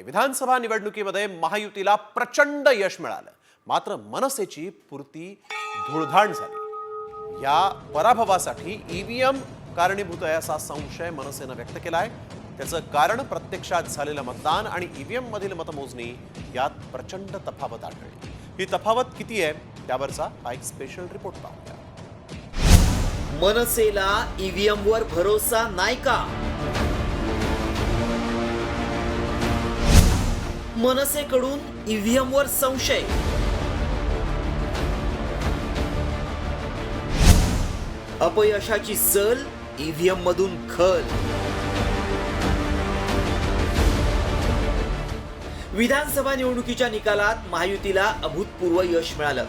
विधानसभा निवडणुकीमध्ये महायुतीला प्रचंड यश मिळालं, मात्र मनसेची पुरती धुळधाण झाली। या पराभवासाठी ईव्हीएम कारणीभूत आहे असा संशय मनसेनं व्यक्त केलाय। त्याचं कारण प्रत्यक्षात झालेलं मतदान आणि ईव्हीएम मधील मतमोजणी यात प्रचंड तफावत आढळली। ही तफावत किती आहे त्यावरचा हा एक स्पेशल रिपोर्ट पाहूया। मनसेला ईव्हीएम वर भरोसा नाही का? मनसेकडून ईव्हीएम वर संशय। अपयशाची सल, ईव्हीएम मधून खल। विधानसभा निवडणुकीच्या निकालात महायुतीला अभूतपूर्व यश मिळालं,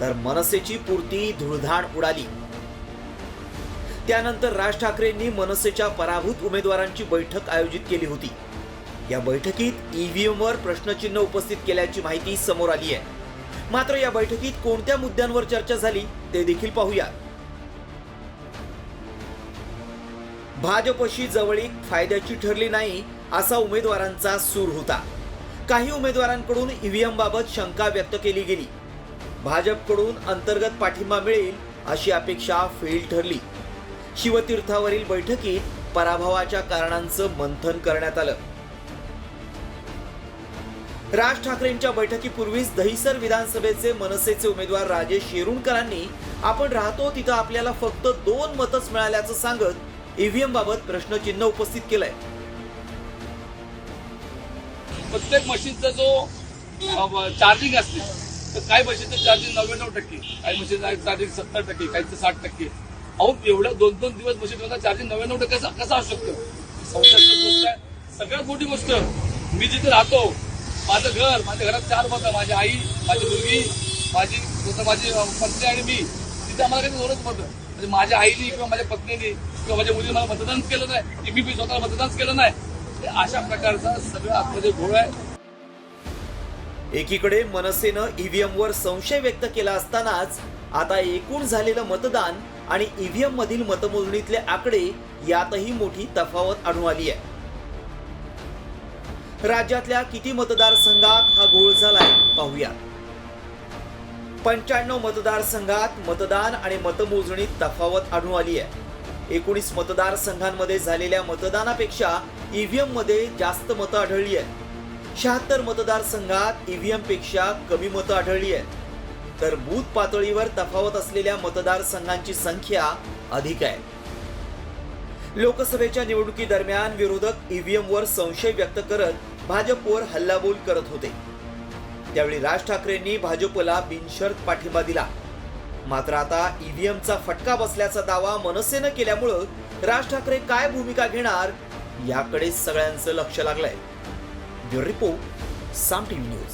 तर मनसेची पुरती धुळधाण उडाली। त्यानंतर राज ठाकरेंनी मनसेच्या पराभूत उमेदवारांची बैठक आयोजित केली होती। या बैठकीत ईव्हीएम वर प्रश्नचिन्ह उपस्थित केल्याची माहिती समोर आली आहे। मात्र या बैठकीत कोणत्या मुद्द्यांवर चर्चा झाली ते देखील पाहूया। भाजपशी जवळीक फायद्याची ठरली नाही असा उमेदवारांचा सूर होता। काही उमेदवारांकडून ईव्हीएम बाबत शंका व्यक्त केली गेली। भाजपकडून अंतर्गत पाठिंबा मिळेल अशी अपेक्षा फेल ठरली। शिवतीर्थावरील बैठकीत पराभवाच्या कारणांचं मंथन करण्यात आलं। राज ठाकरेंच्या बैठकीपूर्वीच दहिसर विधानसभेचे मनसेचे उमेदवार राजेश येरुणकरांनी आपण राहतो तिथं आपल्याला फक्त 2 मतच मिळाल्याचं सांगत ईव्हीएम बाबत प्रश्नचिन्ह उपस्थित केलंय। प्रत्येक मशीनचा जो चार्जिंग असते तर काही मशीनचं चार्जिंग 99%, काही मशीनचं चार्जिंग 70%, काहीचं 60%। अहो एवढ्या 2-2 दिवस मशीनचा चार्जिंग 99% कसा असू शकतो? गोष्ट आहे। सगळ्यात मोठी गोष्ट, मी जिथे राहतो माझं घर, माझ्या घरात 4 मतं, माझी आई, माझी मुलगी, माझी पत्नी आणि मी, तिथे आम्हाला काही 2च मतं। म्हणजे माझ्या आईने किंवा माझ्या पत्नीने किंवा माझ्या मुलीने मला मतदान केलं नाही, मी स्वतःला मतदान केलं नाही। अशा प्रकारचा सगळं आतमध्ये घोळ आहे। एकीकडे मनसेनं ईव्हीएम वर संशय व्यक्त केला असतानाच आता एकूण झालेलं मतदान आणि ईव्हीएम मधील मतमोजणीतले आकडे यातही मोठी तफावत आढळून आली आहे। राज्यातल्या किती मतदारसंघात हा घोळ झालाय पाहूया। 95 मतदारसंघात मतदान आणि मतमोजणीत तफावत आढळून आली आहे। 19 मतदारसंघांमध्ये झालेल्या मतदानापेक्षा ईव्हीएम मध्ये जास्त मतं आढळली आहेत। 76 मतदारसंघात ईव्हीएम पेक्षा कमी मतं आढळली आहेत, तर बूथ पातळीवर तफावत असलेल्या मतदारसंघांची संख्या अधिक आहे। लोकसभेच्या निवडणुकीदरम्यान विरोधक ईव्हीएम वर संशय व्यक्त करत भाजपवर हल्लाबोल करत होते। त्यावेळी राज ठाकरेंनी भाजपला बिनशर्त पाठिंबा दिला। मात्र आता ईव्हीएमचा फटका बसल्याचा दावा मनसेनं केल्यामुळं राज ठाकरे काय भूमिका घेणार याकडे सगळ्यांचं लक्ष लागलंय। ब्युरो रिपोर्ट, साम टीव्ही न्यूज।